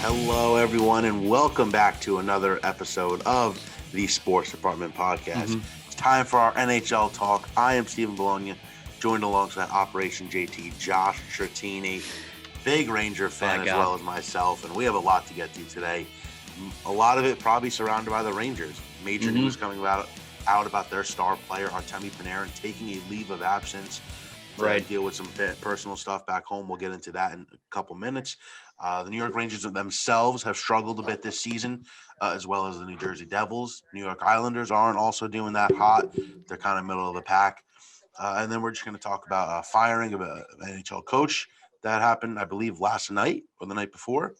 Hello, everyone, and welcome back to another episode of the Sports Department Podcast. It's time for our NHL talk. I am Stephen Bologna, joined alongside Operation JT, Josh Chertini, big Ranger fan as well as myself, and we have a lot to get to today. A lot of it probably surrounded by the Rangers. Major news coming out about their star player, Artemi Panarin, taking a leave of absence to deal with some personal stuff back home. We'll get into that in a couple minutes. The New York Rangers themselves have struggled a bit this season, as well as the New Jersey Devils. New York Islanders aren't also doing that hot. They're kind of middle of the pack. And then we're just going to talk about firing of an NHL coach that happened, I believe, last night or the night before.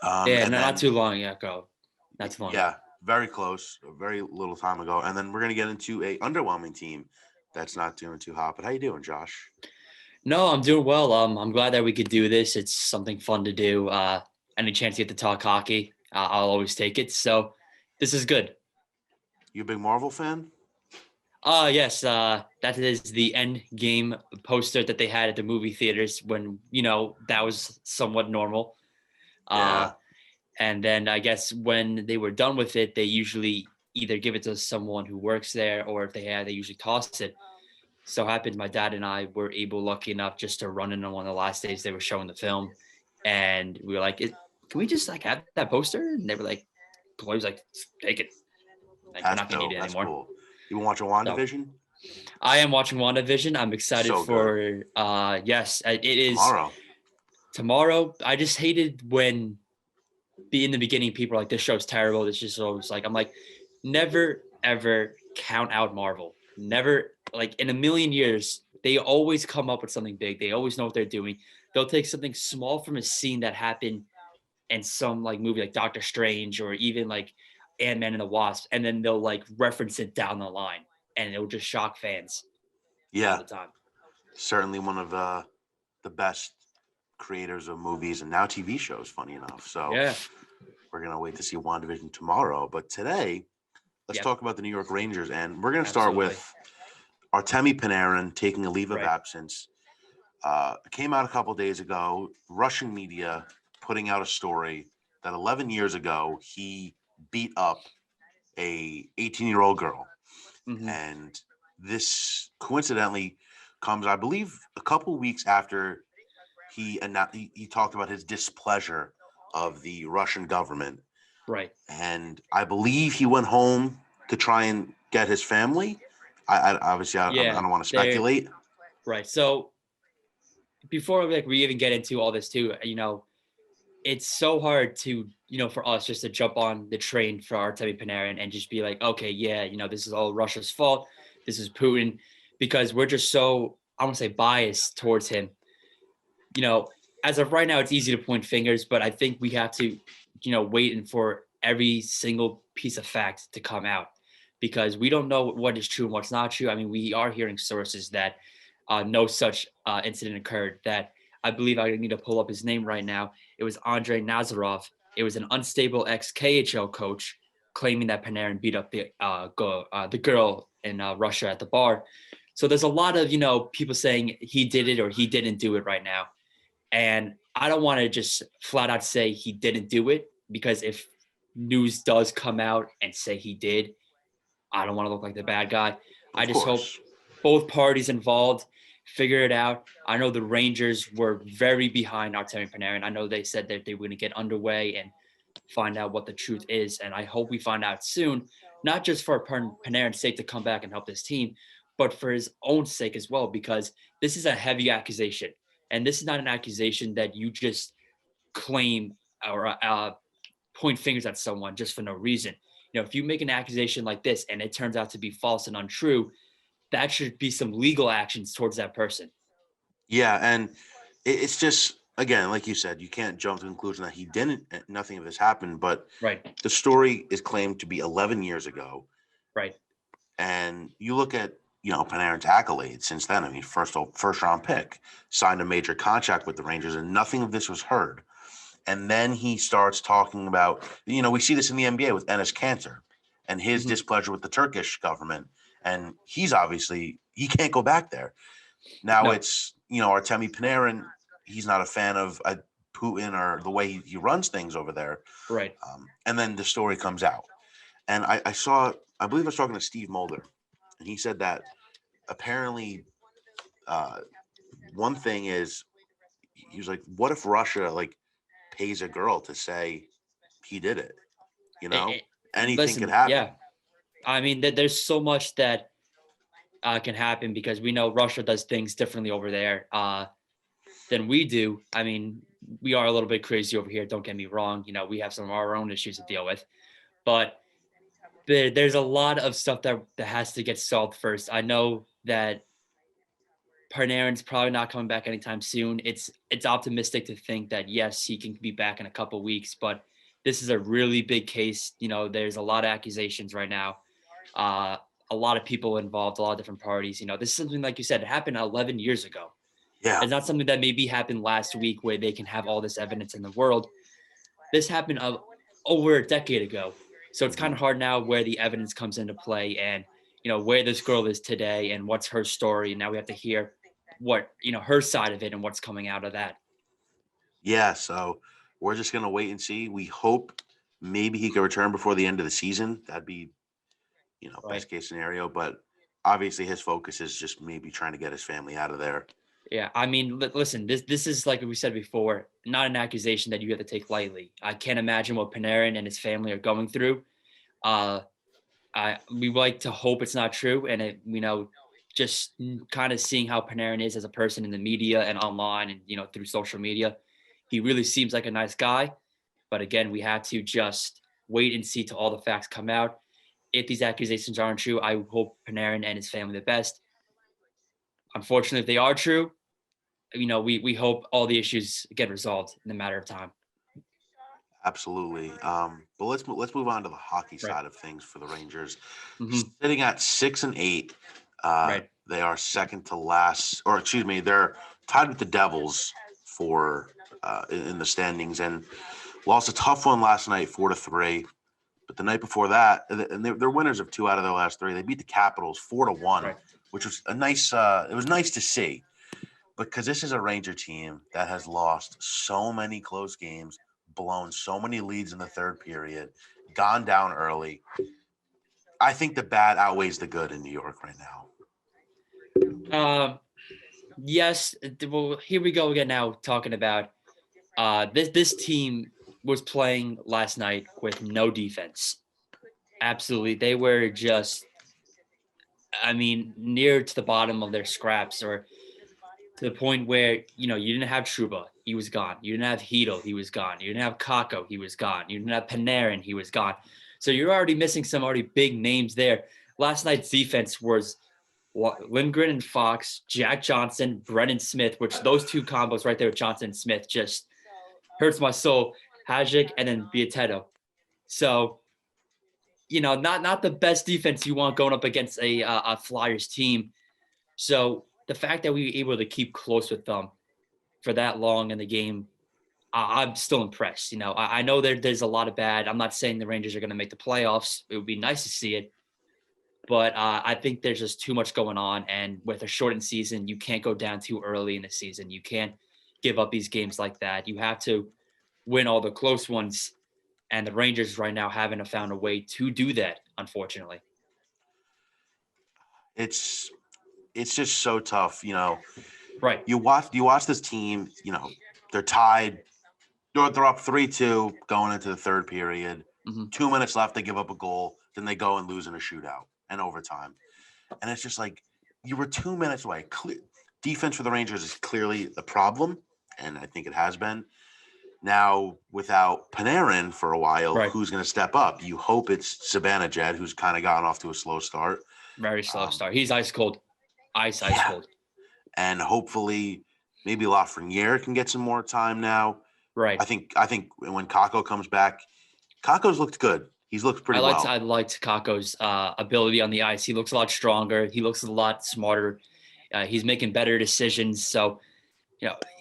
Not too long ago. Not too long. Yeah, very close, very little time ago. And then we're going to get into a underwhelming team that's not doing too hot. But how you doing, Josh? No, I'm doing well. I'm glad that we could do this. It's something fun to do. Any chance to get to talk hockey, I'll always take it. So this is good. You a big Marvel fan? Yes. That is the end game poster that they had at the movie theaters when, that was somewhat normal. Yeah. And then I guess when they were done with it, they usually either give it to someone who works there, or if they usually toss it. So happened my dad and I were lucky enough just to run in on one of the last days they were showing the film, and we were like, can we just have that poster? And they were like, Chloe was like, take it. Like, we're not gonna need it anymore. Cool. You been watching WandaVision? I am watching WandaVision. I'm excited for yes, it is tomorrow. I just hated when in the beginning people are like, this show's terrible. This just always like, I'm like, never ever count out Marvel. Never, like, in a million years, they always come up with something big. They always know what they're doing. They'll take something small from a scene that happened in some like movie like Doctor Strange or even like Ant-Man and the Wasp, and then they'll like reference it down the line, and it'll just shock fans all the time. Certainly one of the best creators of movies and now TV shows, funny enough. So we're going to wait to see WandaVision tomorrow. But today, let's talk about the New York Rangers, and we're going to start with Artemi Panarin taking a leave of absence. It came out a couple days ago. Russian media putting out a story that 11 years ago he beat up a 18-year-old girl, and this coincidentally comes, I believe, a couple weeks after he talked about his displeasure of the Russian government. Right. And I believe he went home to try and get his family. I don't want to speculate. Right. So before we even get into all this too, it's so hard to, for us just to jump on the train for Artemi Panarin and just be like, okay, this is all Russia's fault. This is Putin, because we're just so, I won't say biased towards him. As of right now, it's easy to point fingers, but I think we have to, wait for every single piece of fact to come out, because we don't know what is true and what's not true. I mean, we are hearing sources that no such incident occurred. That I believe, I need to pull up his name right now. It was Andrei Nazarov. It was an unstable ex-KHL coach claiming that Panarin beat up the girl in Russia at the bar. So there's a lot of, people saying he did it or he didn't do it right now. And I don't want to just flat out say he didn't do it, because if news does come out and say he did, I don't want to look like the bad guy. I just hope both parties involved figure it out. I know the Rangers were very behind Artemi Panarin. I know they said that they were going to get underway and find out what the truth is. And I hope we find out soon, not just for Panarin's sake to come back and help this team, but for his own sake as well, because this is a heavy accusation. And this is not an accusation that you just claim or point fingers at someone just for no reason. If you make an accusation like this and it turns out to be false and untrue, that should be some legal actions towards that person. Yeah, and it's just, again, like you said, you can't jump to the conclusion that he didn't, nothing of this happened, but the story is claimed to be 11 years ago. Right. And you look at, Panarin's accolades since then. I mean, first round pick, signed a major contract with the Rangers, and nothing of this was heard. And then he starts talking about, we see this in the NBA with Enes Kanter and his displeasure with the Turkish government. And he's obviously, he can't go back there. Now it's, Artemi Panarin, he's not a fan of, Putin or the way he runs things over there. Right. And then the story comes out. And I believe I was talking to Steve Mulder, and he said that apparently one thing is, he was like, what if Russia like pays a girl to say he did it? You know, anything could Listen, happen. yeah. I mean, there's so much that can happen because we know Russia does things differently over there than we do. I mean, we are a little bit crazy over here. Don't get me wrong. We have some of our own issues to deal with, but there's a lot of stuff that has to get solved first. I know that Panarin's probably not coming back anytime soon. It's optimistic to think that yes, he can be back in a couple weeks, but this is a really big case. There's a lot of accusations right now. Uh, a lot of people involved, a lot of different parties. This is something like you said, it happened 11 years ago. Yeah. It's not something that maybe happened last week where they can have all this evidence in the world. This happened over a decade ago. So it's kind of hard now where the evidence comes into play and, where this girl is today and what's her story. And now we have to hear what, her side of it and what's coming out of that. Yeah. So we're just going to wait and see. We hope maybe he can return before the end of the season. That'd be, Right. best case scenario. But obviously his focus is just maybe trying to get his family out of there. Yeah, I mean, listen, this is like we said before, not an accusation that you have to take lightly. I can't imagine what Panarin and his family are going through. We like to hope it's not true, and just kind of seeing how Panarin is as a person in the media and online, and through social media, he really seems like a nice guy. But again, we have to just wait and see till all the facts come out. If these accusations aren't true, I hope Panarin and his family the best. Unfortunately, if they are true, we hope all the issues get resolved in a matter of time. Absolutely. But let's move on to the hockey Right. side of things for the Rangers. Mm-hmm. Sitting at 6-8, Right. they are second to last, or excuse me, they're tied with the Devils for in the standings, and lost a tough one last night, 4-3. But the night before that, and they're winners of 2 out of their last 3. They beat the Capitals 4-1, Right. which was a nice. It was nice to see, because this is a Ranger team that has lost so many close games, blown so many leads in the third period, gone down early. I think the bad outweighs the good in New York right now. Yes. Well, here we go again now talking about this team was playing last night with no defense. Absolutely. They were just, near to the bottom of their scraps, or to the point where, you didn't have Trouba, he was gone. You didn't have Hedel, he was gone. You didn't have Kakko, he was gone. You didn't have Panarin, he was gone. So you're already missing some already big names there. Last night's defense was Lindgren and Fox, Jack Johnson, Brennan Smith, which those two combos right there with Johnson and Smith just hurts my soul. Hajic and then Biatetto. So, not the best defense you want going up against a Flyers team. So the fact that we were able to keep close with them for that long in the game, I'm still impressed. I know there's a lot of bad. I'm not saying the Rangers are going to make the playoffs. It would be nice to see it. But I think there's just too much going on. And with a shortened season, you can't go down too early in the season. You can't give up these games like that. You have to win all the close ones. And the Rangers right now haven't found a way to do that, unfortunately. It's just so tough, Right. You watch this team, they're tied. They're up 3-2 going into the third period. Mm-hmm. 2 minutes left, they give up a goal. Then they go and lose in a shootout and overtime. And it's just like, you were 2 minutes away. Defense for the Rangers is clearly the problem, and I think it has been. Now, without Panarin for a while, Right. Who's going to step up? You hope it's Zibanejad, who's kind of gotten off to a slow start. Very slow start. He's ice cold. Ice cold. And hopefully maybe Lafreniere can get some more time now. Right. I think when Kakko comes back, Kakko's looked good. He's looked pretty well. I liked Kakko's ability on the ice. He looks a lot stronger. He looks a lot smarter. He's making better decisions. So,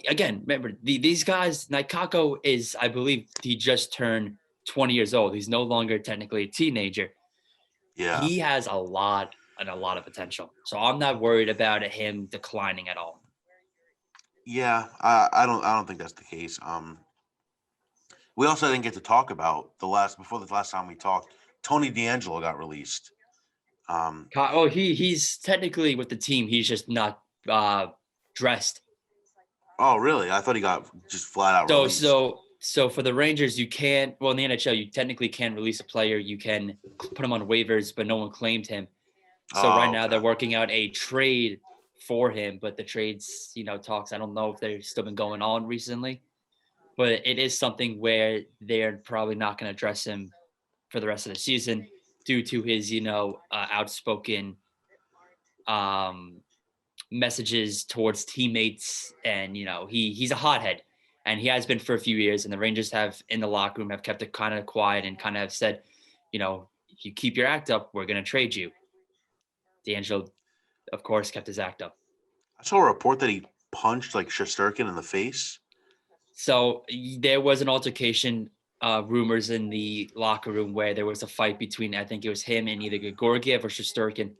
again, remember these guys. Like Kakko is, I believe, he just turned 20 years old. He's no longer technically a teenager. Yeah, he has a lot of potential. So I'm not worried about him declining at all. Yeah, I don't think that's the case. We also didn't get to talk about before the last time we talked. Tony D'Angelo got released. Oh, he's technically with the team. He's just not dressed. Oh, really? I thought he got just flat out So released. so so for the Rangers, you can't. Well, in the NHL, you technically can't release a player. You can put him on waivers, but no one claimed him. So right Oh, now okay. they're working out a trade for him, but the trades, talks. I don't know if they've still been going on recently, but it is something where they're probably not going to address him for the rest of the season due to his, outspoken um, messages towards teammates, and he's a hothead, and he has been for a few years. And the Rangers have in the locker room have kept it kind of quiet and kind of said, if you keep your act up, we're going to trade you. D'Angelo, of course, kept his act up. I saw a report that he punched like Shesterkin in the face. So there was an altercation, rumors in the locker room where there was a fight between, I think it was him and either Georgiev or Shesterkin,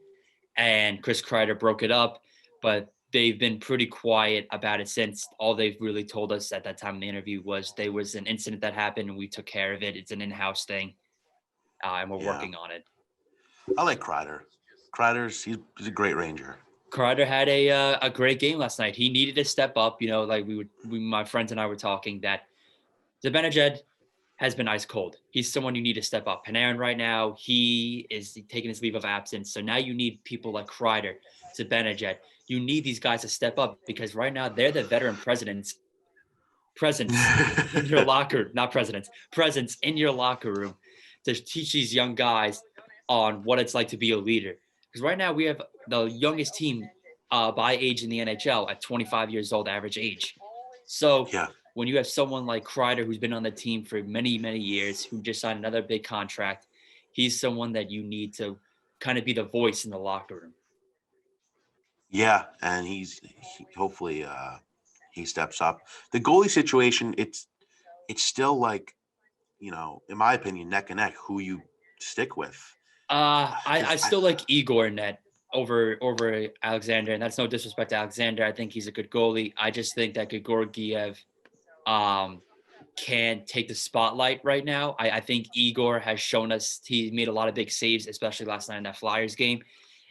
and Chris Kreider broke it up, but they've been pretty quiet about it since. All they've really told us at that time in the interview was there was an incident that happened and we took care of it. It's an in-house thing, and we're Yeah, working on it. I like Kreider. He's a great Ranger. Kreider had a great game last night. He needed to step up. Like my friends and I were talking that Zibanejad has been ice cold. He's someone you need to step up. Panarin right now, he is taking his leave of absence. So now you need people like Kreider, Zibanejad. You need these guys to step up because right now they're the veteran presence in your locker, not presidents, presence in your locker room to teach these young guys on what it's like to be a leader. Because right now we have the youngest team by age in the NHL at 25 years old, average age. So Yeah, when you have someone like Kreider, who's been on the team for many, many years, who just signed another big contract, he's someone that you need to kind of be the voice in the locker room. yeah, and hopefully he steps up. The goalie situation, it's still like, in my opinion, neck and neck who you stick with. I Because still like Igor net over Alexander, and that's no disrespect to Alexander. I think he's a good goalie. I just think that Georgiev um, can take the spotlight right now. I think Igor has shown us he made a lot of big saves, especially last night in that Flyers game.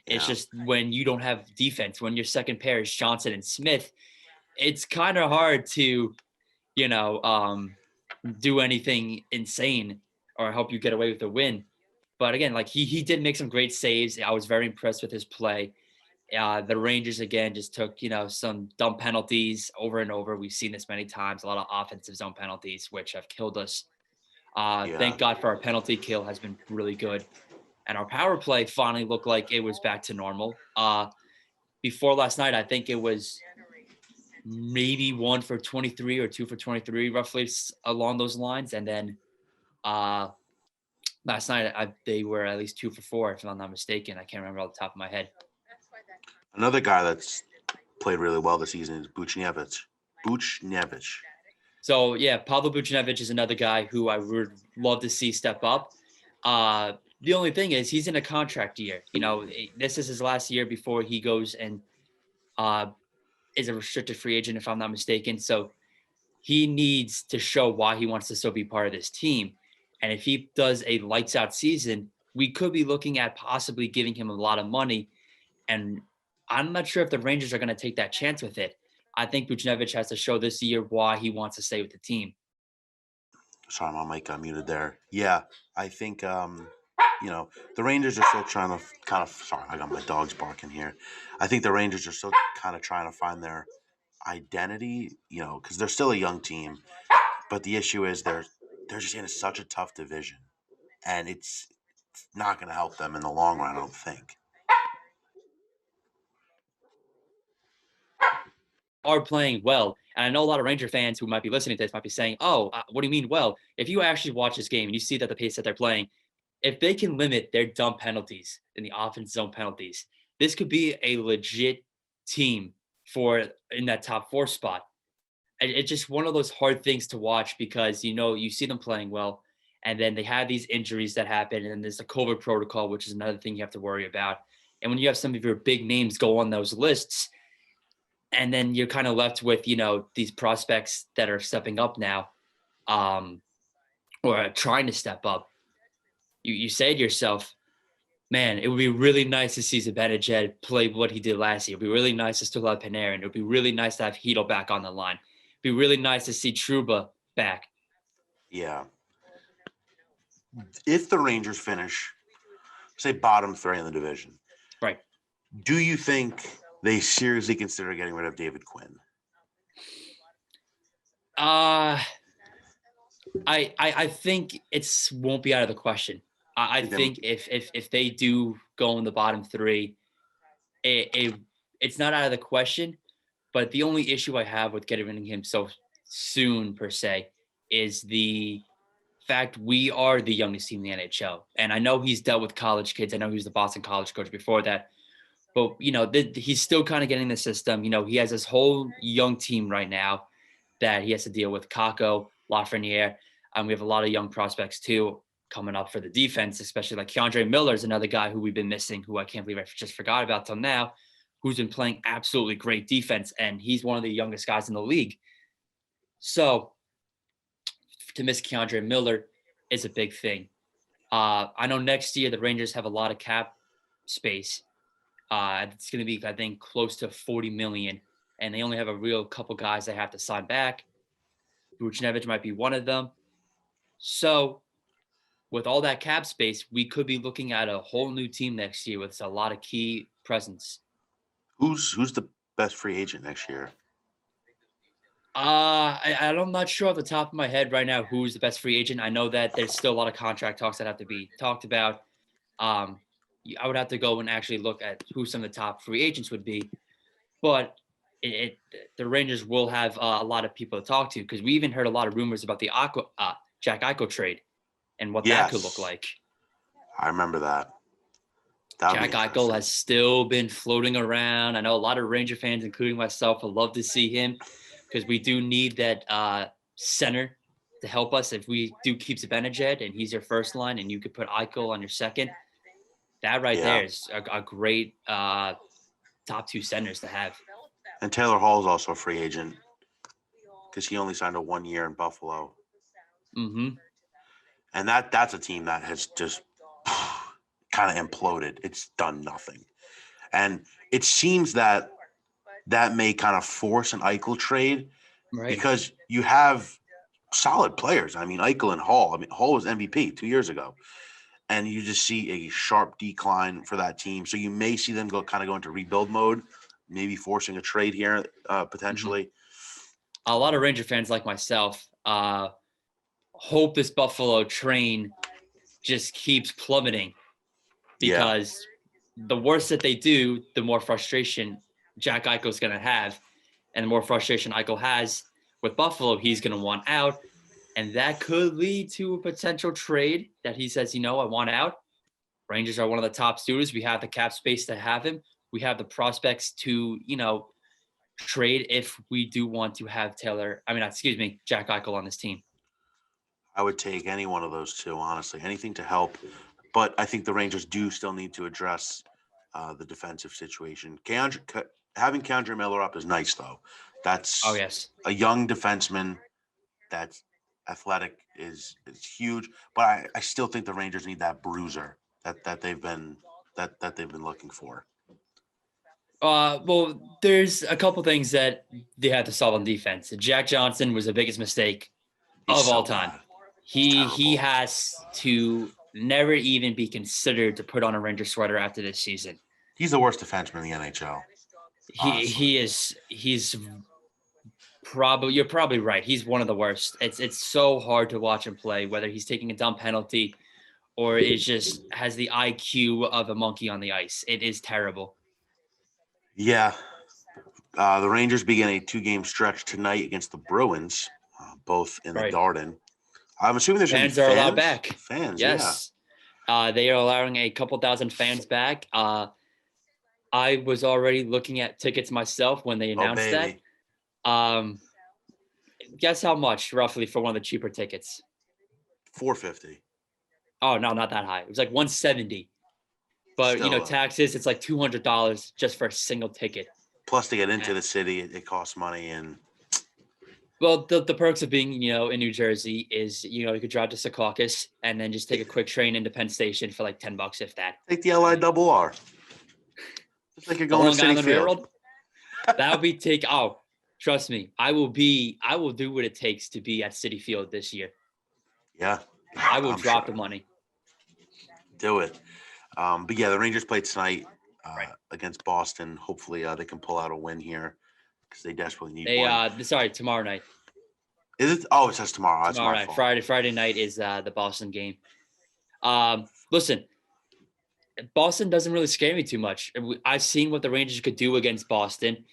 It's yeah, just when you don't have defense, when your second pair is Johnson and Smith, it's kind of hard to, you know, um, do anything insane or help you get away with a win. But again, like he did make some great saves. I was very impressed with his play. The Rangers again just took some dumb penalties over and over. We've seen this many times. A lot of offensive zone penalties, which have killed us. yeah, Thank God for our penalty kill has been really good, and our power play finally looked like it was back to normal. Before last night, I think it was maybe 1 for 23 or 2 for 23, roughly along those lines. And then uh, last night, they were at least 2 for 4, if I'm not mistaken. I can't remember off the top of my head. another guy that's played really well this season is Buchnevich. Buchnevich. So yeah, Pavel Buchnevich is another guy who I would love to see step up. The only thing is he's in a contract year. This is his last year before he goes and uh, is a restricted free agent, if I'm not mistaken. So he needs to show why he wants to still be part of this team. And if he does a lights out season, we could be looking at possibly giving him a lot of money. And I'm not sure if the Rangers are going to take that chance with it. I think Buchnevich has to show this year why he wants to stay with the team. Sorry, my mic got muted there. Yeah, I think the Rangers are still trying to kind of. Sorry, I got my dogs barking here. I think the Rangers are still kind of trying to find their identity. Because they're still a young team, but the issue is they're just in such a tough division, and it's not going to help them in the long run. I don't think. Are playing well. And I know a lot of Ranger fans who might be listening to this might be saying, oh, what do you mean well? If you actually watch this game and you see that the pace that they're playing, if they can limit their dumb penalties in the offense zone penalties, this could be a legit team for in that top 4 spot. It's just one of those hard things to watch because you see them playing well, and then they have these injuries that happen, and then there's the COVID protocol, which is another thing you have to worry about. And when you have some of your big names go on those lists, And then you're kind of left with, these prospects that are stepping up now, or trying to step up. You say to yourself, man, it would be really nice to see Zibanejad play what he did last year. It'd be really nice to still have Panarin. It would be really nice to have Hedl back on the line. It'd be really nice to see Trouba back. Yeah. If the Rangers finish, say, bottom 3 in the division, Right. do you think they seriously consider getting rid of David Quinn? I think it's won't be out of the question. I think if they do go in the bottom 3, it's not out of the question. But the only issue I have with getting rid of him so soon, per se, is the fact we are the youngest team in the NHL. And I know he's dealt with college kids. I know he was the Boston College coach before that. But, he's still kind of getting the system. He has this whole young team right now that he has to deal with. Kakko, Lafreniere. We have a lot of young prospects, too, coming up for the defense, especially like Keandre Miller is another guy who we've been missing, who I can't believe I just forgot about till now, who's been playing absolutely great defense, and he's one of the youngest guys in the league. So to miss Keandre Miller is a big thing. I know next year the Rangers have a lot of cap space. It's going to be, I think, close to $40 million, and they only have a real couple guys they have to sign back. Buchnevich might be one of them. So with all that cap space, we could be looking at a whole new team next year with a lot of key presence. Who's the best free agent next year? I'm not sure off the top of my head right now who's the best free agent. I know that there's still a lot of contract talks that have to be talked about. I would have to go and actually look at who some of the top free agents would be. But the Rangers will have a lot of people to talk to, because we even heard a lot of rumors about the Jack Eichel trade and what that could look like. I remember that. Jack Eichel has still been floating around. I know a lot of Ranger fans, including myself, would love to see him, because we do need that center to help us. If we do keep Zibanejad and he's your first line and you could put Eichel on your second, that there is a great top 2 centers to have. And Taylor Hall is also a free agent because he only signed a 1 year in Buffalo. Mm-hmm. And that's a team that has just kind of imploded. It's done nothing. And it seems that may kind of force an Eichel trade, right? Because you have solid players. I mean, Eichel and Hall. I mean, Hall was MVP 2 years ago. And you just see a sharp decline for that team. So you may see them go into rebuild mode, maybe forcing a trade here potentially. Mm-hmm. A lot of Ranger fans like myself hope this Buffalo train just keeps plummeting, because the worse that they do, the more frustration Jack Eichel is going to have. And the more frustration Eichel has with Buffalo, he's going to want out. And that could lead to a potential trade that he says, I want out. Rangers are one of the top suitors. We have the cap space to have him. We have the prospects to, trade if we do want to have Jack Eichel on this team. I would take any one of those two, honestly. Anything to help. But I think the Rangers do still need to address the defensive situation. Having Keandre Miller up is nice, though. That's a young defenseman that's athletic is huge. But I still think the Rangers need that bruiser that they've been looking for. Well, there's a couple things that they had to solve on defense. Jack Johnson was the biggest mistake of all time. He has to never even be considered to put on a Ranger sweater after this season. He's the worst defenseman in the NHL. He's probably, you're probably right. He's one of the worst. It's so hard to watch him play, whether he's taking a dumb penalty or is just has the IQ of a monkey on the ice. It is terrible. Yeah. The Rangers begin a 2-game stretch tonight against the Bruins, both in the Garden. I'm assuming there's fans are allowed back. Fans, yes. They are allowing a couple thousand fans back. I was already looking at tickets myself when they announced that. Guess how much roughly for one of the cheaper tickets? $450. Oh no, not that high. It was like $170. But still, taxes, it's like $200 just for a single ticket. Plus, to get into the city, it costs money. And well, the perks of being, in New Jersey is, you could drive to Secaucus and then just take a quick train into Penn Station for like $10, if that. take the LIRR. Just like you're The going Long to City Island Field. Railroad. That'll be trust me, I will do what it takes to be at City Field this year. Yeah. I will drop the money. Do it. But yeah, the Rangers played tonight against Boston. Hopefully they can pull out a win here because they desperately need one. Sorry, tomorrow night. Is it? Oh, it says tomorrow. That's tomorrow my night. fault. Friday night is the Boston game. Listen, Boston doesn't really scare me too much. I've seen what the Rangers could do against Boston.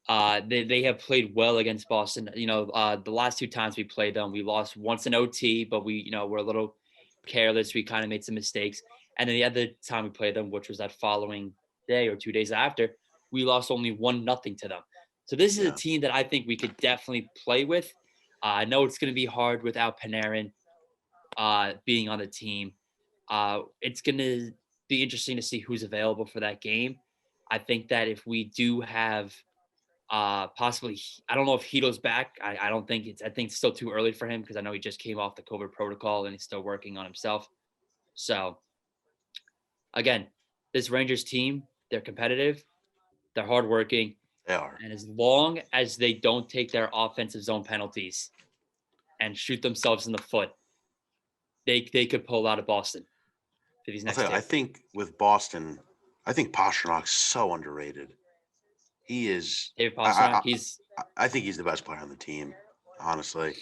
They have played well against Boston. The last 2 times we played them, we lost once in OT, but we're a little careless. We kind of made some mistakes. And then the other time we played them, which was that following day or 2 days after, we lost only 1-0 to them. So this is a team that I think we could definitely play with. I know it's going to be hard without Panarin being on the team. It's going to be interesting to see who's available for that game. I think that if we do have possibly, I don't know if Hito's back. I think it's still too early for him because I know he just came off the COVID protocol and he's still working on himself. So again, this Rangers team, they're competitive, they're hardworking. They are. And as long as they don't take their offensive zone penalties and shoot themselves in the foot, they could pull out of Boston for these next two. I think with Boston, I think Pasternak's so underrated. He is. David Pastrnak, I think he's the best player on the team, honestly.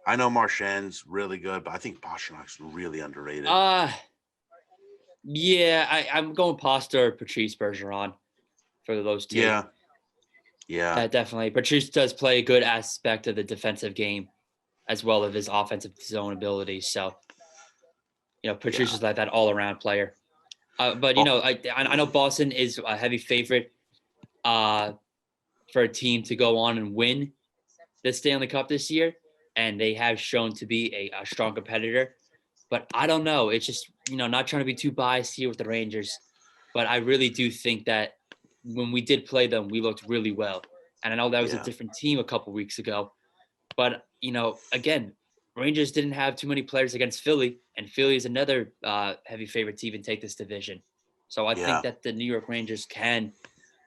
I know Marchand's really good, but I think Pasternak's really underrated. Yeah, I'm going Pasta or Patrice Bergeron for those two. Yeah. Definitely. Patrice does play a good aspect of the defensive game as well as his offensive zone ability. So, Patrice is like that all-around player. But, I know Boston is a heavy favorite for a team to go on and win the Stanley Cup this year, and they have shown to be a strong competitor. But I don't know. It's just, not trying to be too biased here with the Rangers, but I really do think that when we did play them, we looked really well. And I know that was a different team a couple weeks ago. But, again, Rangers didn't have too many players against Philly, and Philly is another heavy favorite to even take this division. So I think that the New York Rangers can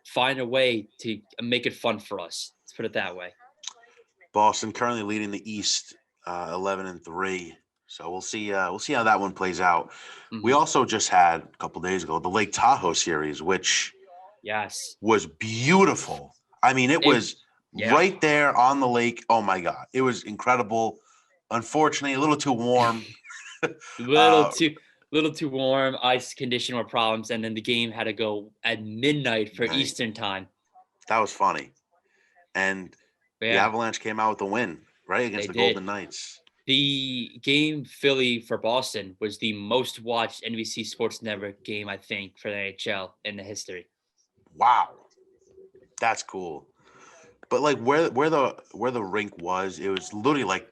find a way to make it fun for us. Let's put it that way. Boston currently leading the East 11-3. So we'll see how that one plays out. Mm-hmm. We also just had a couple days ago the Lake Tahoe series, which was beautiful. I mean, it was right there on the lake. Oh my God, it was incredible. Unfortunately, a little too warm. little too warm. Ice condition were problems, and then the game had to go at midnight for Eastern time. That was funny, and the Avalanche came out with a win right against the Golden Knights. The game Philly for Boston was the most watched NBC Sports Network game, I think, for the NHL in the history. Wow, that's cool. But like where the rink was, it was literally like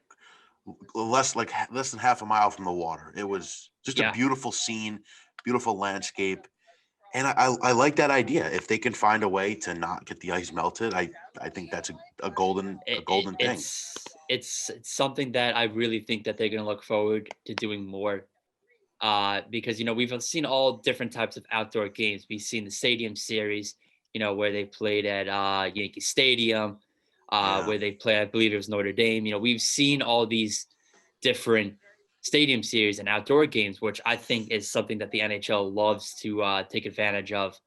less than half a mile from the water. It was just a beautiful scene, beautiful landscape, and I like that idea. If they can find a way to not get the ice melted, I think that's a golden thing. It's something that I really think that they're going to look forward to doing more because, we've seen all different types of outdoor games. We've seen the Stadium Series, where they played at Yankee Stadium, where they played, I believe it was Notre Dame. We've seen all these different Stadium Series and outdoor games, which I think is something that the NHL loves to take advantage of.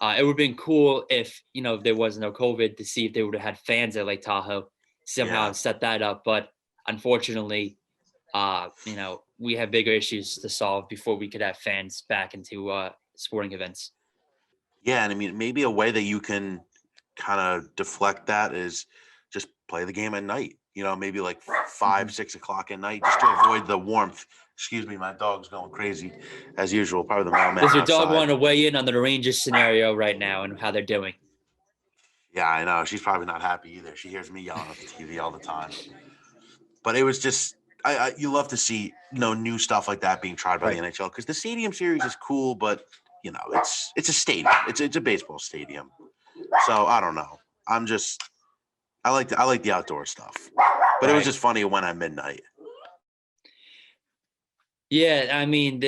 It would have been cool if, there was no COVID to see if they would have had fans at Lake Tahoe. Somehow set that up, but unfortunately, we have bigger issues to solve before we could have fans back into sporting events. Yeah, and I mean, maybe a way that you can kind of deflect that is just play the game at night. Maybe like 5, 6 o'clock at night, just to avoid the warmth. Excuse me, my dog's going crazy as usual. Probably the mailman. Does your dog want to weigh in on the Rangers scenario right now and how they're doing? Yeah, I know. She's probably not happy either. She hears me yelling at the TV all the time. But it was just, you love to see, new stuff like that being tried by the NHL because the Stadium Series is cool, but it's a stadium. It's a baseball stadium. So I don't know. I like the outdoor stuff, but it was just funny it went at midnight. Yeah, I mean,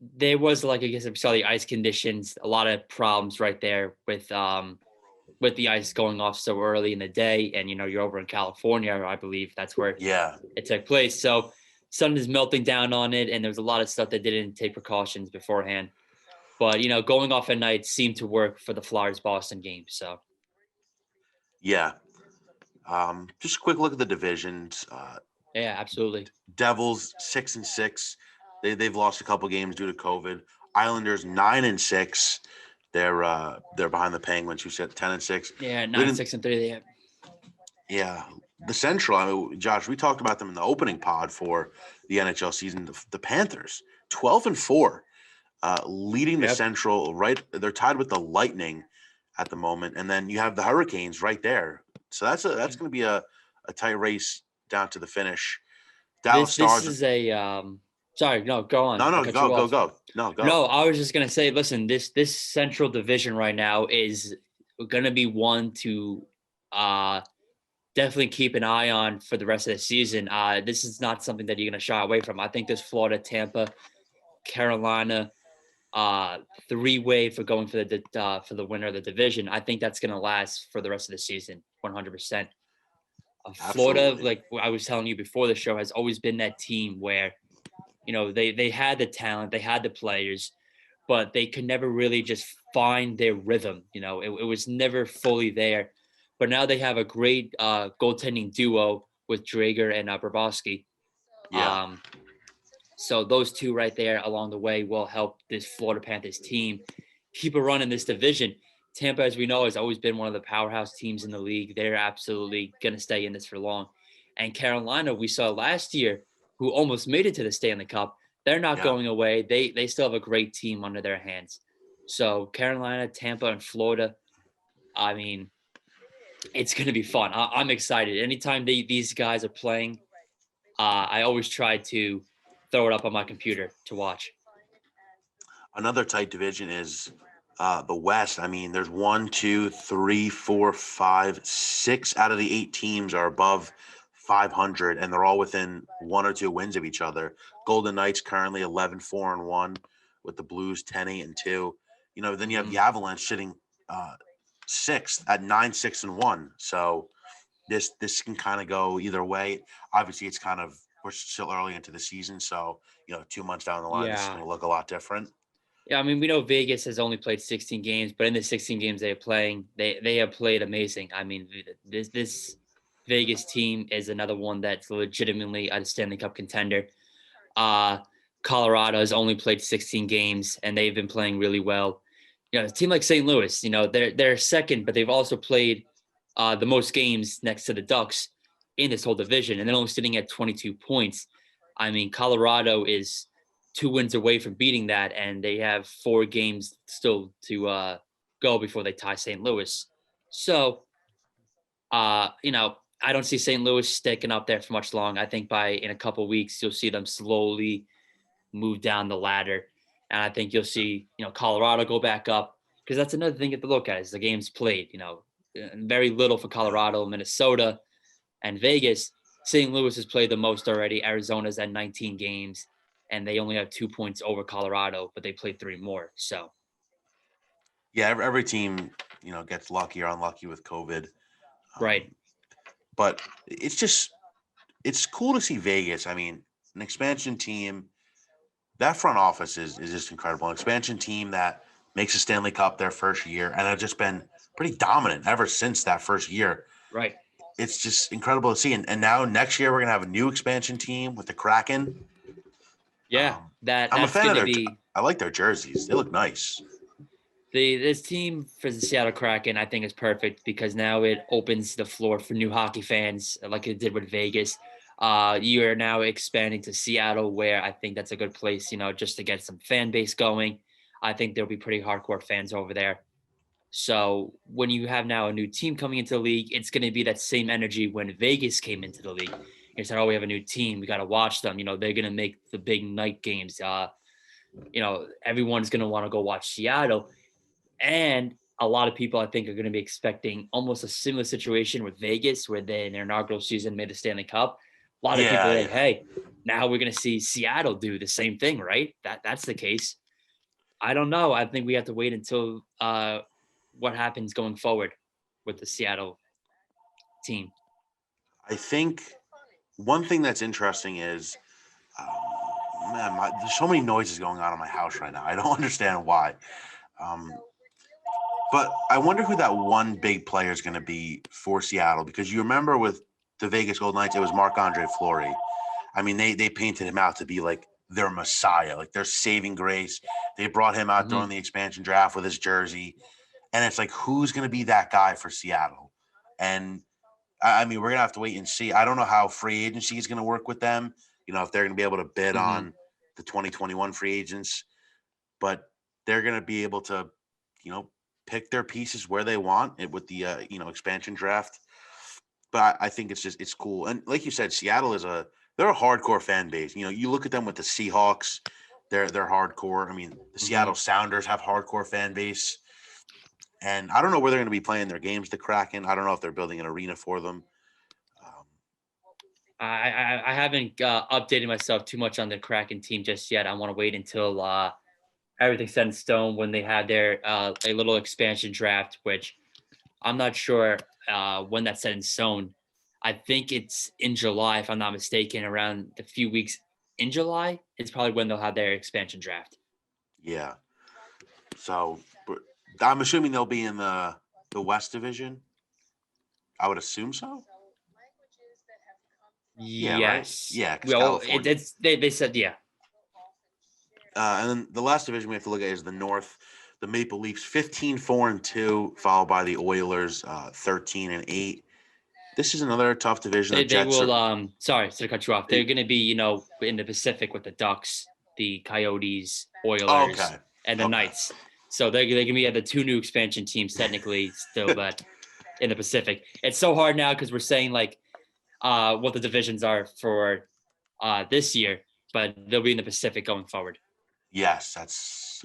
there was like, I guess if you saw the ice conditions, a lot of problems right there with the ice going off so early in the day, and you're over in California, I believe that's where Yeah. it took place. So sun is melting down on it, and there's a lot of stuff that didn't take precautions beforehand. But going off at night seemed to work for the Flyers Boston game. So Yeah. Just a quick look at the divisions. yeah, absolutely. Devils 6-6. They've lost a couple games due to COVID. Islanders 9-6. They're behind the Penguins, who said 10-6. Yeah, 9-6-3. Yeah, the Central. I mean, Josh, we talked about them in the opening pod for the NHL season. The Panthers 12-4, leading the Central. Right, they're tied with the Lightning at the moment, and then you have the Hurricanes right there. So that's going to be a tight race down to the finish. Dallas Stars. This is a sorry, no, go on. No, go. No, go. No, I was just gonna say, listen, this Central Division right now is gonna be one to definitely keep an eye on for the rest of the season. This is not something that you're gonna shy away from. I think this Florida, Tampa, Carolina three-way for going for the winner of the division. I think that's gonna last for the rest of the season, 100%. Florida, like I was telling you before the show, has always been that team where, they had the talent, they had the players, but they could never really just find their rhythm. It was never fully there. But now they have a great goaltending duo with Drager and Bobrovsky. Yeah. So those two right there along the way will help this Florida Panthers team keep a run in this division. Tampa, as we know, has always been one of the powerhouse teams in the league. They're absolutely going to stay in this for long. And Carolina, we saw last year, who almost made it to the Stanley Cup. They're not going away. They still have a great team under their hands. So Carolina, Tampa, and Florida, I mean, it's going to be fun. I'm excited. Anytime these guys are playing, I always try to throw it up on my computer to watch. Another tight division is the West. I mean, there's 1, 2, 3, 4, 5, 6 out of the 8 teams are above 500, and they're all within 1 or 2 wins of each other. Golden Knights currently 11-4-1, with the Blues 10-8-2. Then you have the Avalanche sitting 6th at 9-6-1. So this can kind of go either way. Obviously, we're still early into the season, so 2 months down the line, this is going to look a lot different. Yeah, I mean, we know Vegas has only played 16 games, but in the 16 games they are playing, they have played amazing. I mean, this Vegas team is another one that's legitimately a Stanley Cup contender. Colorado has only played 16 games, and they've been playing really well. A team like St. Louis, they're second, but they've also played the most games next to the Ducks in this whole division, and they're only sitting at 22 points. I mean, Colorado is 2 wins away from beating that, and they have 4 games still to go before they tie St. Louis. So, I don't see St. Louis sticking up there for much long. I think in a couple of weeks, you'll see them slowly move down the ladder. And I think you'll see, Colorado go back up, because that's another thing you have to look at is the games played, very little for Colorado, Minnesota, and Vegas. St. Louis has played the most already. Arizona's at 19 games, and they only have 2 points over Colorado, but they played 3 more. So, yeah, every team, gets lucky or unlucky with COVID. Right. But it's cool to see Vegas. I mean, an expansion team, that front office is just incredible. An expansion team that makes a Stanley Cup their first year, and have just been pretty dominant ever since that first year. Right. It's just incredible to see. And now next year we're going to have a new expansion team with the Kraken. Yeah, I'm a fan of I like their jerseys. They look nice. This team for the Seattle Kraken, I think, is perfect because now it opens the floor for new hockey fans like it did with Vegas. You are now expanding to Seattle, where I think that's a good place, just to get some fan base going. I think there'll be pretty hardcore fans over there. So when you have now a new team coming into the league, it's going to be that same energy when Vegas came into the league. You said, we have a new team. We got to watch them. They're going to make the big night games. Everyone's going to want to go watch Seattle. And a lot of people, I think, are going to be expecting almost a similar situation with Vegas, where they in their inaugural season made the Stanley Cup. A lot of people are like, hey, now we're going to see Seattle do the same thing, right? That's the case. I don't know. I think we have to wait until what happens going forward with the Seattle team. I think one thing that's interesting is, there's so many noises going on in my house right now. I don't understand why. But I wonder who that one big player is going to be for Seattle, because you remember with the Vegas Golden Knights, it was Marc-Andre Fleury. I mean, they painted him out to be like their messiah, like their saving grace. They brought him out during the expansion draft with his jersey. And it's like, who's going to be that guy for Seattle? And I mean, we're going to have to wait and see. I don't know how free agency is going to work with them. You know, if they're going to be able to bid on the 2021 free agents, but they're going to be able to, pick their pieces where they want it with the, expansion draft. But I think it's cool. And like you said, Seattle they're a hardcore fan base. You know, you look at them with the Seahawks, they're hardcore. I mean, the Seattle Sounders have hardcore fan base. And I don't know where they're going to be playing their games, the Kraken. I don't know if they're building an arena for them. I haven't updated myself too much on the Kraken team just yet. I want to wait until everything's set in stone when they have their a little expansion draft, which I'm not sure when that's set in stone. I think it's in July, if I'm not mistaken, around the few weeks in July. It's probably when they'll have their expansion draft. Yeah. So I'm assuming they'll be in the West Division. I would assume so. Yeah, yes. Right? Yeah, because California. They said, yeah. And then the last division we have to look at is the North. The Maple Leafs 15-4-2, followed by the Oilers 13-8. This is another tough division. They will. Sorry to cut you off. They're going to be, in the Pacific with the Ducks, the Coyotes, Oilers, and the Knights. So they're going to be the two new expansion teams technically still, but in the Pacific. It's so hard now because we're saying like what the divisions are for this year, but they'll be in the Pacific going forward. Yes,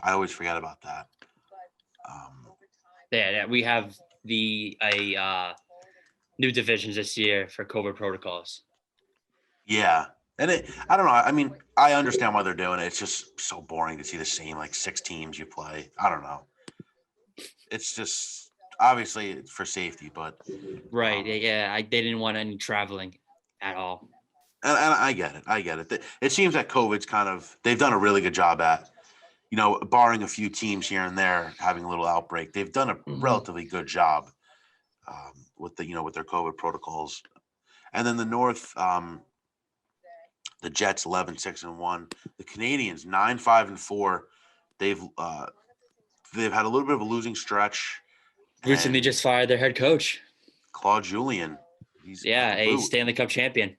I always forget about that. Yeah, we have the new divisions this year for COVID protocols. Yeah, and I don't know. I mean, I understand why they're doing it. It's just so boring to see the same 6 teams you play. I don't know. It's just obviously it's for safety, but right. They didn't want any traveling at all. And I get it. It seems that COVID's they've done a really good job at, barring a few teams here and there having a little outbreak. They've done a relatively good job with with their COVID protocols. And then the North, the Jets 11-6-1, the Canadians 9-5-4. They've had a little bit of a losing stretch. Recently just fired their head coach, Claude Julien. He's a Stanley Cup champion.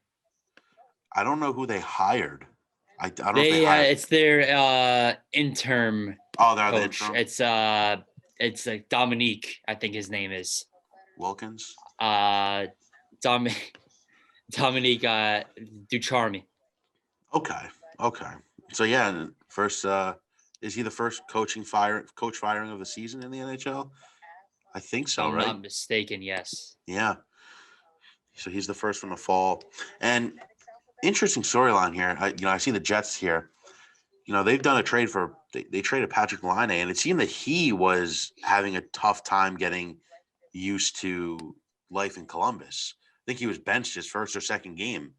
I don't know who they hired. I don't know if they hired. It's their interim. Oh, they're coach. The interim. It's like Dominique, I think his name is. Wilkins. Dominique Ducharme. Okay. So yeah, first is he the first coach firing of the season in the NHL? I think so, right? If I'm not mistaken, yes. Yeah. So he's the first from the fall. And interesting storyline here. I see the Jets here. They've done a trade they traded Patrick Laine, and it seemed that he was having a tough time getting used to life in Columbus. I think he was benched his first or second game.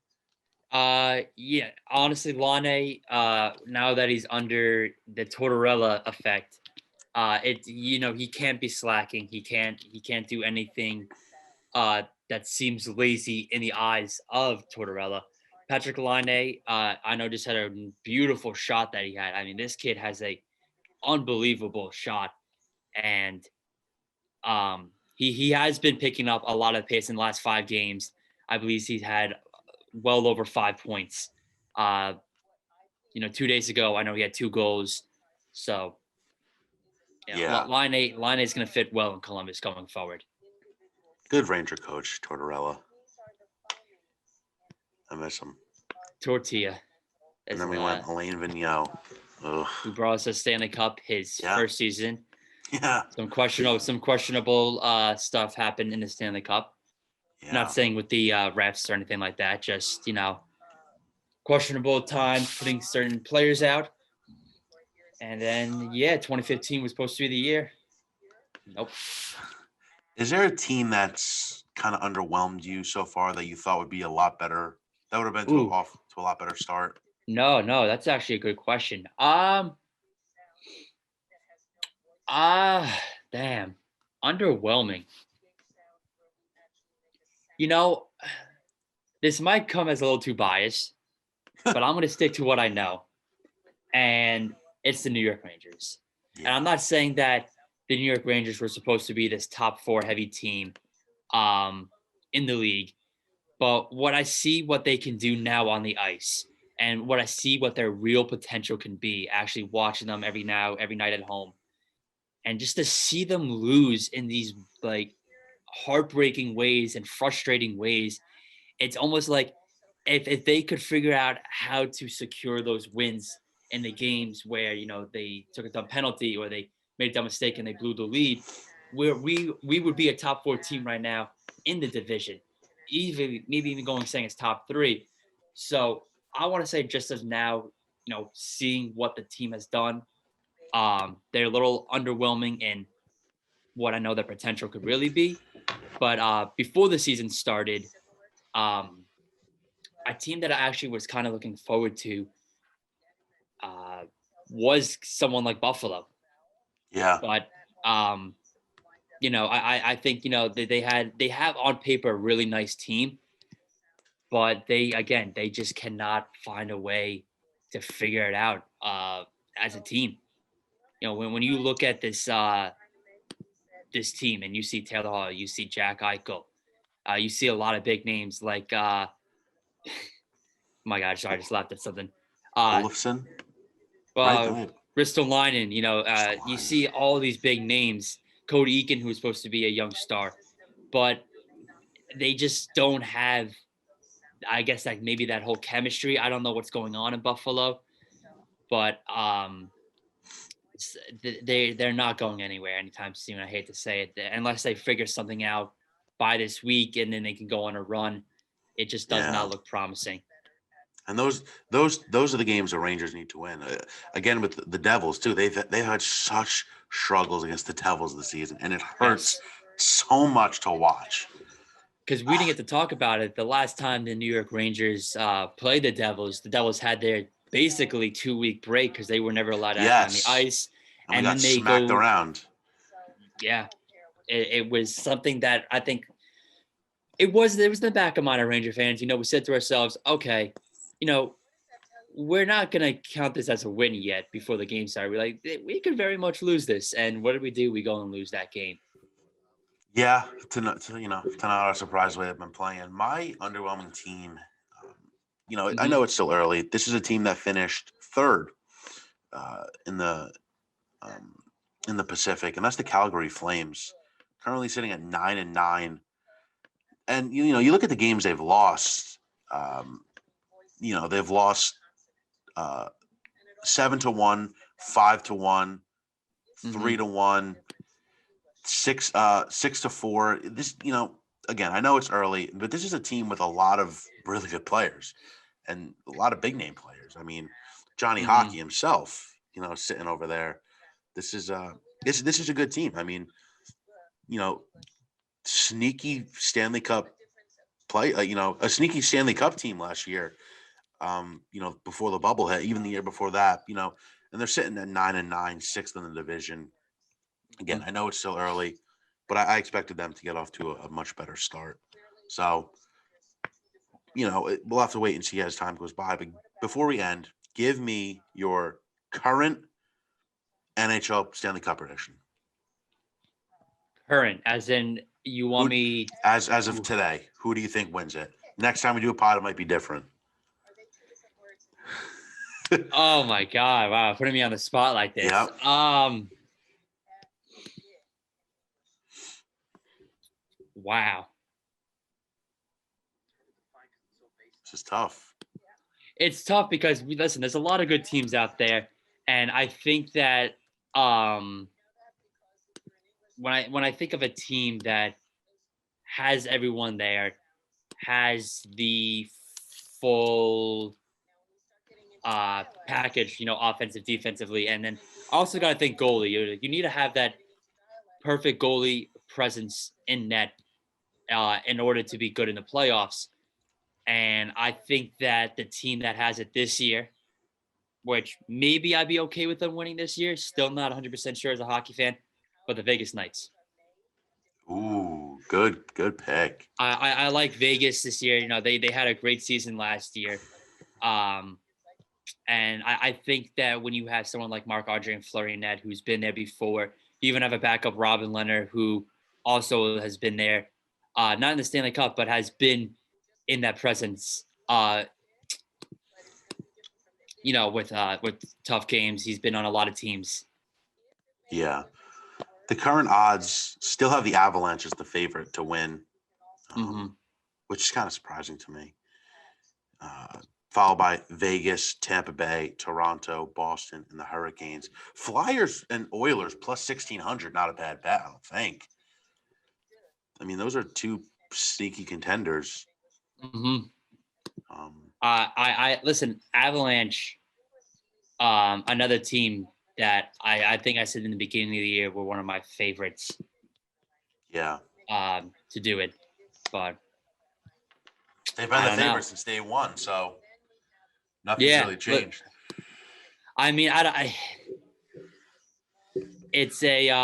Yeah, honestly, Laine, now that he's under the Tortorella effect, he can't be slacking. He can't do anything that seems lazy in the eyes of Tortorella. Patrick Laine, I know, just had a beautiful shot that he had. I mean, this kid has a unbelievable shot, and he has been picking up a lot of pace in the last 5 games. I believe he's had well over 5 points. 2 days ago, I know he had 2 goals. So, Laine is going to fit well in Columbus going forward. Good Ranger coach, Tortorella. I miss him. Tortilla. And then we went Alain Vigneault. Who brought us a Stanley Cup his first season. Yeah. Some questionable stuff happened in the Stanley Cup. Yeah. Not saying with the refs or anything like that. Just questionable time putting certain players out. And then 2015 was supposed to be the year. Nope. Is there a team that's kind of underwhelmed you so far that you thought would be a lot better? That would have been to a lot better start. No, that's actually a good question. Damn. Underwhelming. This might come as a little too biased, but I'm going to stick to what I know. And it's the New York Rangers. Yeah. And I'm not saying that the New York Rangers were supposed to be this top 4 heavy team in the league. But what I see what they can do now on the ice and what I see what their real potential can be, actually watching them every night at home. And just to see them lose in these like heartbreaking ways and frustrating ways, it's almost like if they could figure out how to secure those wins in the games where they took a dumb penalty or they made a dumb mistake and they blew the lead, where we would be a top 4 team right now in the division, maybe even saying it's top 3. So I want to say just as now, seeing what the team has done, they're a little underwhelming in what I know their potential could really be. But before the season started, a team that I actually was kind of looking forward to was someone like Buffalo. Yeah. But I think they have on paper a really nice team, but they just cannot find a way to figure it out as a team. When you look at this team and you see Taylor Hall, you see Jack Eichel, you see a lot of big names like my God, sorry, I just laughed at something. Olofsson, right? Ristolainen, you see all these big names. Cody Eakin, who's supposed to be a young star, but they just don't have, I guess, like maybe that whole chemistry. I don't know what's going on in Buffalo, but they're not going anywhere anytime soon. I hate to say it, unless they figure something out by this week and then they can go on a run. It just does not look promising. And those are the games the Rangers need to win. Again, with the Devils too, they've had such struggles against the Devils this season, and it hurts so much to watch. Because we didn't get to talk about it. The last time the New York Rangers played the Devils had their basically 2-week break because they were never allowed out on the ice, and then they smacked around. Yeah, it was something that I think it was in the back of mind of Ranger fans. We said to ourselves, okay, we're not going to count this as a win yet before the game started. We're like, we could very much lose this. And what did we do? We go and lose that game. Yeah, to not our surprise way I've been playing. My underwhelming team, I know it's still early. This is a team that finished 3rd in the Pacific, and that's the Calgary Flames, currently sitting at 9-9. And you look at the games they've lost. They've lost 7-1, 5-1, 3-1, 6-4. This, again, I know it's early, but this is a team with a lot of really good players and a lot of big name players. I mean, Johnny Hockey himself, sitting over there. This is a good team. I mean, sneaky Stanley Cup play, a sneaky Stanley Cup team last year. Before the bubble hit, even the year before that, and they're sitting at 9-9, 6th in the division. Again, I know it's still early, but I expected them to get off to a much better start. So, we'll have to wait and see as time goes by. But before we end, give me your current NHL Stanley Cup prediction. Current, as in you want me as of today. Who do you think wins it? Next time we do a pod, it might be different. Oh my God! Wow, putting me on the spot like this. Yep. Wow. This is tough. It's tough because listen, there's a lot of good teams out there, and I think that when I think of a team that has everyone there, has the full package, offensive, defensively, and then also got to think goalie. You need to have that perfect goalie presence in net in order to be good in the playoffs. And I think that the team that has it this year, which maybe I'd be okay with them winning this year, still not 100% sure as a hockey fan, but the Vegas Knights. Ooh, good pick. I like Vegas this year. They had a great season last year. And I think that when you have someone like Marc-Andre Fleury-Net, who's been there before, you even have a backup Robin Leonard, who also has been there, not in the Stanley Cup, but has been in that presence, with tough games. He's been on a lot of teams. Yeah. The current odds still have the Avalanche as the favorite to win, which is kind of surprising to me. Followed by Vegas, Tampa Bay, Toronto, Boston, and the Hurricanes. Flyers and Oilers plus 1,600, not a bad bet, I don't think. I mean, those are two sneaky contenders. I listen, Avalanche, another team that I think I said in the beginning of the year were one of my favorites. Yeah. To do it, but they've been the favorite since day one, so nothing's really changed. I mean, it's a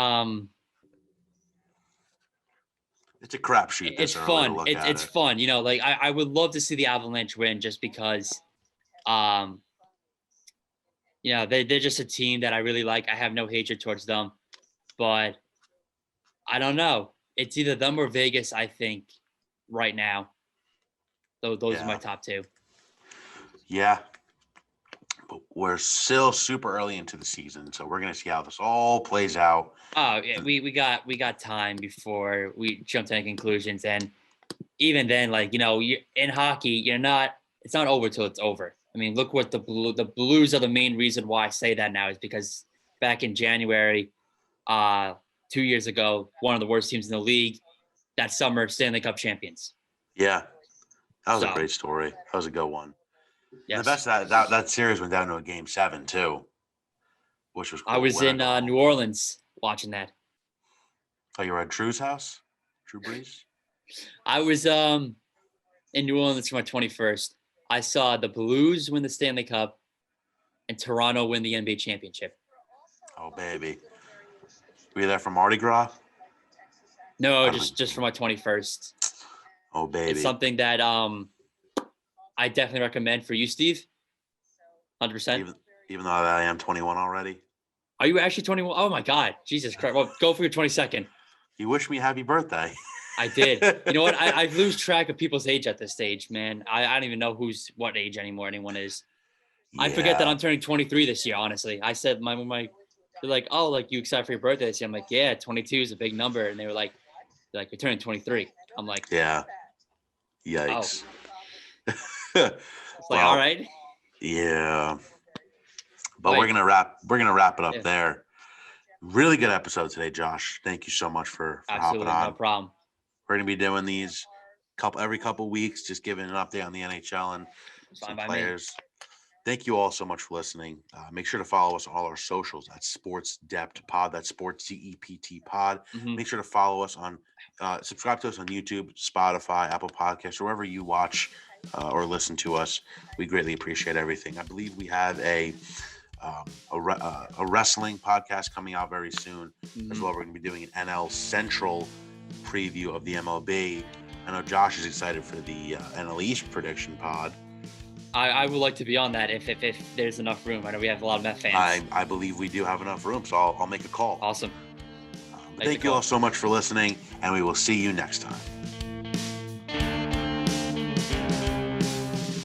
it's a crapshoot. It's fun. It's fun. I would love to see the Avalanche win just because, they're just a team that I really like. I have no hatred towards them, but I don't know. It's either them or Vegas, I think, right now. Those are my top two. Yeah. But we're still super early into the season, so we're going to see how this all plays out. Oh, yeah, we got time before we jump to any conclusions. And even then, in hockey, it's not over till it's over. I mean, look what the Blues are the main reason why I say that now is because back in January, 2 years ago, one of the worst teams in the league, that summer, Stanley Cup champions. Yeah. That was a great story. That was a good one. Yes. The best that series went down to a game 7 too, which was cool. I was in New Orleans watching that. Oh, you were at Drew's house? Drew Brees? I was in New Orleans for my 21st. I saw the Blues win the Stanley Cup and Toronto win the NBA championship. Oh, baby. Were you there for Mardi Gras? No, just for my 21st. Oh, baby. It's something that I definitely recommend for you, Steve. 100%. Even though I am 21 already. Are you actually 21? Oh, my God. Jesus Christ. Well, go for your 22nd. You wish me happy birthday. I did. You know what? I lose track of people's age at this stage, man. I don't even know what age anyone is. Yeah. I forget that I'm turning 23 this year, honestly. I said, they're like, oh, like, you excited for your birthday this year? I'm like, yeah, 22 is a big number. And they were like, you're turning 23. I'm like, yeah. Yikes. Oh. It's like, all right. Yeah. But we're gonna wrap it up there. Really good episode today, Josh. Thank you so much for hopping on. No problem. We're gonna be doing these every couple weeks, just giving an update on the NHL and some players. Thank you all so much for listening. Make sure to follow us on all our socials at Sports Depth Pod. That's Sports DEPT Pod. Make sure to follow us on, subscribe to us on YouTube, Spotify, Apple Podcasts, or wherever you watch or listen to us. We greatly appreciate everything. I believe we have a wrestling podcast coming out very soon as well. We're going to be doing an NL Central preview of the MLB. I know Josh is excited for the NL East prediction pod. I would like to be on that if there's enough room. I know we have a lot of Met fans. I believe we do have enough room, so I'll make a call. Awesome. Thank you all so much for listening, and we will see you next time.